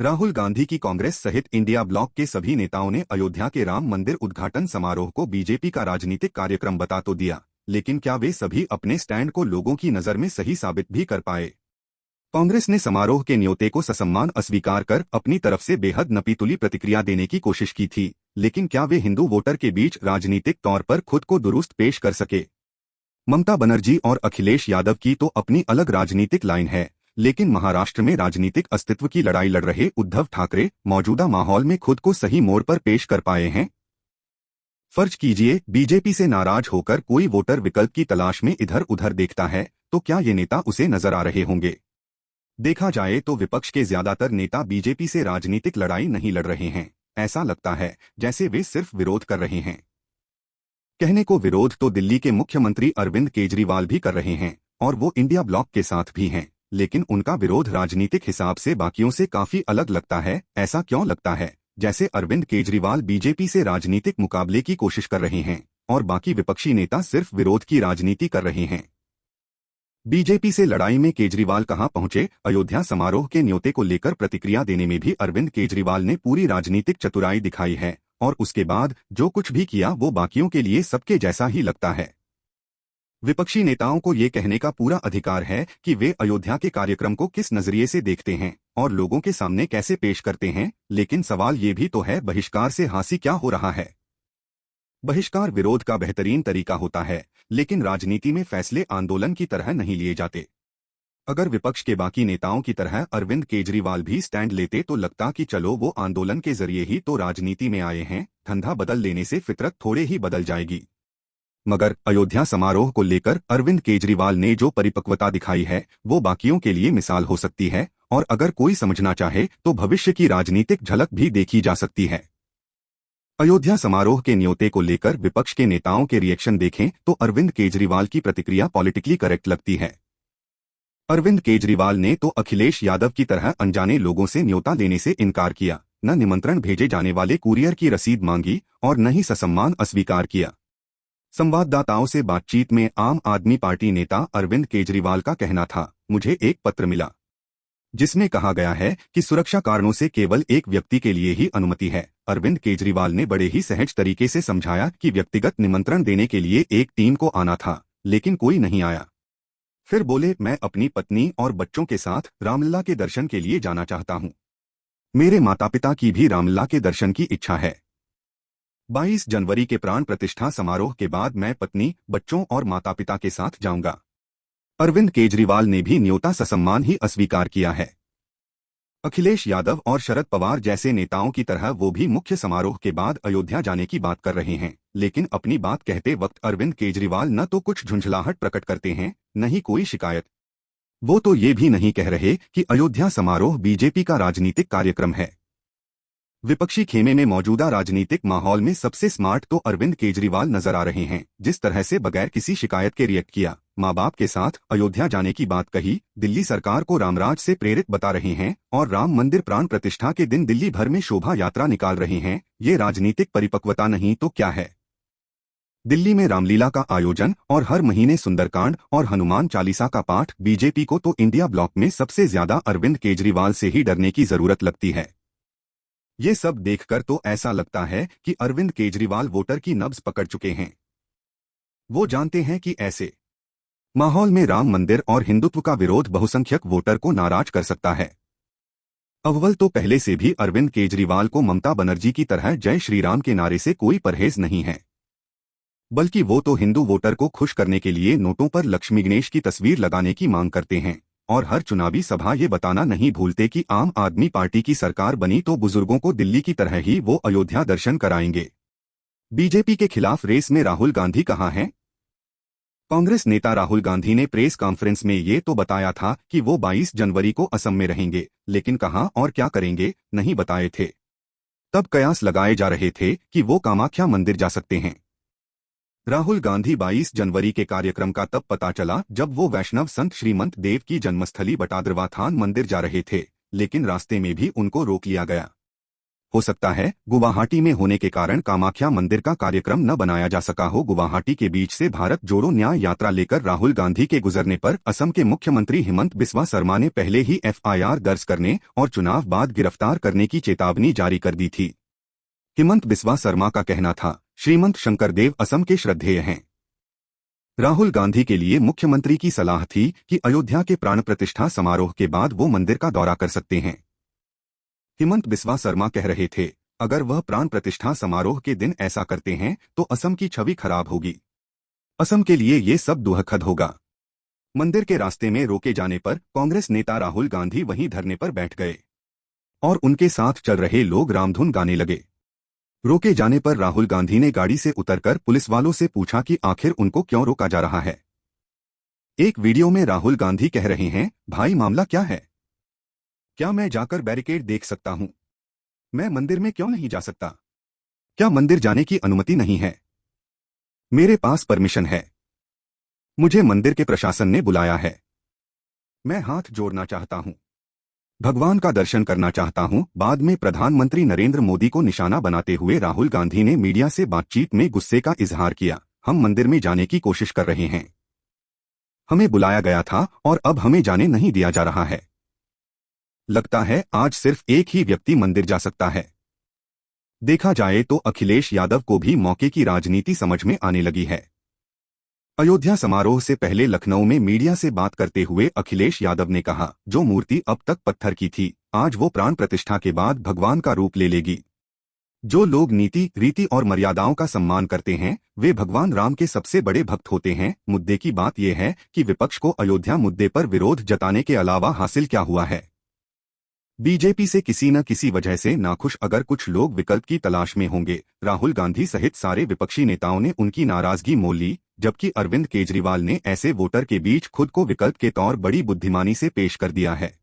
राहुल गांधी की कांग्रेस सहित India block के सभी नेताओं ने अयोध्या के राम मंदिर उद्घाटन समारोह को बीजेपी का राजनीतिक कार्यक्रम बता तो दिया, लेकिन क्या वे सभी अपने स्टैंड को लोगों की नजर में सही साबित भी कर पाए? कांग्रेस ने समारोह के न्योते को ससम्मान अस्वीकार कर अपनी तरफ से बेहद नपीतुली प्रतिक्रिया देने की कोशिश की थी, लेकिन क्या वे हिंदू वोटर के बीच राजनीतिक तौर पर खुद को दुरुस्त पेश कर सके? ममता बनर्जी और अखिलेश यादव की तो अपनी अलग राजनीतिक लाइन है, लेकिन महाराष्ट्र में राजनीतिक अस्तित्व की लड़ाई लड़ रहे उद्धव ठाकरे मौजूदा माहौल में खुद को सही मोड़ पर पेश कर पाए हैं। फर्ज कीजिए बीजेपी से नाराज होकर कोई वोटर विकल्प की तलाश में इधर उधर देखता है, तो क्या ये नेता उसे नजर आ रहे होंगे? देखा जाए तो विपक्ष के ज्यादातर नेता बीजेपी से राजनीतिक लड़ाई नहीं लड़ रहे हैं। ऐसा लगता है जैसे वे सिर्फ विरोध कर रहे हैं। कहने को विरोध तो दिल्ली के मुख्यमंत्री अरविंद केजरीवाल भी कर रहे हैं, और वो इंडिया ब्लॉक के साथ भी हैं, लेकिन उनका विरोध राजनीतिक हिसाब से बाकियों से काफी अलग लगता है। ऐसा क्यों लगता है जैसे अरविंद केजरीवाल बीजेपी से राजनीतिक मुकाबले की कोशिश कर रहे हैं और बाकी विपक्षी नेता सिर्फ विरोध की राजनीति कर रहे हैं? बीजेपी से लड़ाई में केजरीवाल कहां पहुंचे? अयोध्या समारोह के न्योते को लेकर प्रतिक्रिया देने में भी अरविंद केजरीवाल ने पूरी राजनीतिक चतुराई दिखाई है, और उसके बाद जो कुछ भी किया वो बाकियों के लिए सबके जैसा ही लगता है। विपक्षी नेताओं को ये कहने का पूरा अधिकार है कि वे अयोध्या के कार्यक्रम को किस नजरिए से देखते हैं और लोगों के सामने कैसे पेश करते हैं, लेकिन सवाल ये भी तो है, बहिष्कार से हासिल क्या हो रहा है? बहिष्कार विरोध का बेहतरीन तरीका होता है, लेकिन राजनीति में फैसले आंदोलन की तरह नहीं लिए जाते। अगर विपक्ष के बाकी नेताओं की तरह अरविंद केजरीवाल भी स्टैंड लेते तो लगता कि चलो वो आंदोलन के जरिए ही तो राजनीति में आए हैं, धंधा बदल लेने से फितरत थोड़े ही बदल जाएगी। मगर अयोध्या समारोह को लेकर अरविंद केजरीवाल ने जो परिपक्वता दिखाई है वो बाकियों के लिए मिसाल हो सकती है, और अगर कोई समझना चाहे तो भविष्य की राजनीतिक झलक भी देखी जा सकती है। अयोध्या समारोह के न्योते को लेकर विपक्ष के नेताओं के रिएक्शन देखें तो अरविंद केजरीवाल की प्रतिक्रिया पॉलिटिकली करेक्ट लगती है। अरविंद केजरीवाल ने तो अखिलेश यादव की तरह अनजाने लोगों से न्योता देने से इनकार किया, न निमंत्रण भेजे जाने वाले कुरियर की रसीद मांगी और न ही ससम्मान अस्वीकार किया। संवाददाताओं से बातचीत में आम आदमी पार्टी नेता अरविंद केजरीवाल का कहना था, मुझे एक पत्र मिला जिसमें कहा गया है कि सुरक्षा कारणों से केवल एक व्यक्ति के लिए ही अनुमति है। अरविंद केजरीवाल ने बड़े ही सहज तरीके से समझाया कि व्यक्तिगत निमंत्रण देने के लिए एक टीम को आना था, लेकिन कोई नहीं आया। फिर बोले, मैं अपनी पत्नी और बच्चों के साथ रामलला के दर्शन के लिए जाना चाहता हूं। मेरे माता पिता की भी रामलला के दर्शन की इच्छा है। 22 जनवरी के प्राण प्रतिष्ठा समारोह के बाद मैं पत्नी, बच्चों और माता पिता के साथ जाऊंगा। अरविंद केजरीवाल ने भी न्योता ससम्मान ही अस्वीकार किया है। अखिलेश यादव और शरद पवार जैसे नेताओं की तरह वो भी मुख्य समारोह के बाद अयोध्या जाने की बात कर रहे हैं, लेकिन अपनी बात कहते वक्त अरविंद केजरीवाल न तो कुछ झुंझलाहट प्रकट करते हैं, न ही कोई शिकायत। वो तो ये भी नहीं कह रहे कि अयोध्या समारोह बीजेपी का राजनीतिक कार्यक्रम है। विपक्षी खेमे में मौजूदा राजनीतिक माहौल में सबसे स्मार्ट तो अरविंद केजरीवाल नजर आ रहे हैं, जिस तरह से बगैर किसी शिकायत के रिएक्ट किया, माँ बाप के साथ अयोध्या जाने की बात कही, दिल्ली सरकार को रामराज से प्रेरित बता रहे हैं और राम मंदिर प्राण प्रतिष्ठा के दिन दिल्ली भर में शोभा यात्रा निकाल रहे हैं। ये राजनीतिक परिपक्वता नहीं तो क्या है? दिल्ली में रामलीला का आयोजन और हर महीने सुंदरकांड और हनुमान चालीसा का पाठ, बीजेपी को तो इंडिया ब्लॉक में सबसे ज्यादा अरविंद केजरीवाल से ही डरने की जरूरत लगती है। ये सब देखकर तो ऐसा लगता है कि अरविंद केजरीवाल वोटर की नब्ज पकड़ चुके हैं। वो जानते हैं कि ऐसे माहौल में राम मंदिर और हिंदुत्व का विरोध बहुसंख्यक वोटर को नाराज कर सकता है। अव्वल तो पहले से भी अरविंद केजरीवाल को ममता बनर्जी की तरह जय श्री राम के नारे से कोई परहेज नहीं है, बल्कि वो तो हिंदू वोटर को खुश करने के लिए नोटों पर लक्ष्मी गणेश की तस्वीर लगाने की मांग करते हैं, और हर चुनावी सभा ये बताना नहीं भूलते कि आम आदमी पार्टी की सरकार बनी तो बुजुर्गों को दिल्ली की तरह ही वो अयोध्या दर्शन कराएंगे। बीजेपी के खिलाफ रेस में राहुल गांधी कहाँ हैं? कांग्रेस नेता राहुल गांधी ने प्रेस कॉन्फ्रेंस में ये तो बताया था कि वो 22 जनवरी को असम में रहेंगे, लेकिन कहां और क्या करेंगे नहीं बताए थे। तब कयास लगाए जा रहे थे कि वो कामाख्या मंदिर जा सकते हैं। राहुल गांधी 22 जनवरी के कार्यक्रम का तब पता चला जब वो वैष्णव संत श्रीमंत देव की जन्मस्थली बटाद्रवाथान मंदिर जा रहे थे, लेकिन रास्ते में भी उनको रोक लिया गया। हो सकता है गुवाहाटी में होने के कारण कामाख्या मंदिर का कार्यक्रम न बनाया जा सका हो। गुवाहाटी के बीच से भारत जोड़ो न्याय यात्रा लेकर राहुल गांधी के गुजरने पर असम के मुख्यमंत्री हिमंत बिस्वा शर्मा ने पहले ही एफआईआर दर्ज करने और चुनाव बाद गिरफ्तार करने की चेतावनी जारी कर दी थी। हिमंत बिस्वा शर्मा का कहना था, श्रीमंत शंकरदेव असम के श्रद्धेय हैं। राहुल गांधी के लिए मुख्यमंत्री की सलाह थी कि अयोध्या के प्राण प्रतिष्ठा समारोह के बाद वो मंदिर का दौरा कर सकते हैं। हिमंत बिस्वा शर्मा कह रहे थे, अगर वह प्राण प्रतिष्ठा समारोह के दिन ऐसा करते हैं तो असम की छवि खराब होगी। असम के लिए ये सब दुखद होगा। मंदिर के रास्ते में रोके जाने पर कांग्रेस नेता राहुल गांधी वहीं धरने पर बैठ गए और उनके साथ चल रहे लोग रामधुन गाने लगे। रोके जाने पर राहुल गांधी ने गाड़ी से उतरकर पुलिस वालों से पूछा कि आखिर उनको क्यों रोका जा रहा है। एक वीडियो में राहुल गांधी कह रहे हैं, भाई मामला क्या है? क्या मैं जाकर बैरिकेड देख सकता हूं? मैं मंदिर में क्यों नहीं जा सकता? क्या मंदिर जाने की अनुमति नहीं है? मेरे पास परमिशन है। मुझे मंदिर के प्रशासन ने बुलाया है। मैं हाथ जोड़ना चाहता हूं, भगवान का दर्शन करना चाहता हूं। बाद में प्रधानमंत्री नरेंद्र मोदी को निशाना बनाते हुए राहुल गांधी ने मीडिया से बातचीत में गुस्से का इजहार किया। हम मंदिर में जाने की कोशिश कर रहे हैं। हमें बुलाया गया था और अब हमें जाने नहीं दिया जा रहा है। लगता है आज सिर्फ एक ही व्यक्ति मंदिर जा सकता है। देखा जाए तो अखिलेश यादव को भी मौके की राजनीति समझ में आने लगी है। अयोध्या समारोह से पहले लखनऊ में मीडिया से बात करते हुए अखिलेश यादव ने कहा, जो मूर्ति अब तक पत्थर की थी, आज वो प्राण प्रतिष्ठा के बाद भगवान का रूप ले लेगी। जो लोग नीति, रीति और मर्यादाओं का सम्मान करते हैं, वे भगवान राम के सबसे बड़े भक्त होते हैं। मुद्दे की बात यह है कि विपक्ष को अयोध्या मुद्दे पर विरोध जताने के अलावा हासिल क्या हुआ है। बीजेपी से किसी न किसी वजह से नाखुश अगर कुछ लोग विकल्प की तलाश में होंगे। राहुल गांधी सहित सारे विपक्षी नेताओं ने उनकी नाराजगी मोल ली, जबकि अरविंद केजरीवाल ने ऐसे वोटर के बीच खुद को विकल्प के तौर बड़ी बुद्धिमानी से पेश कर दिया है।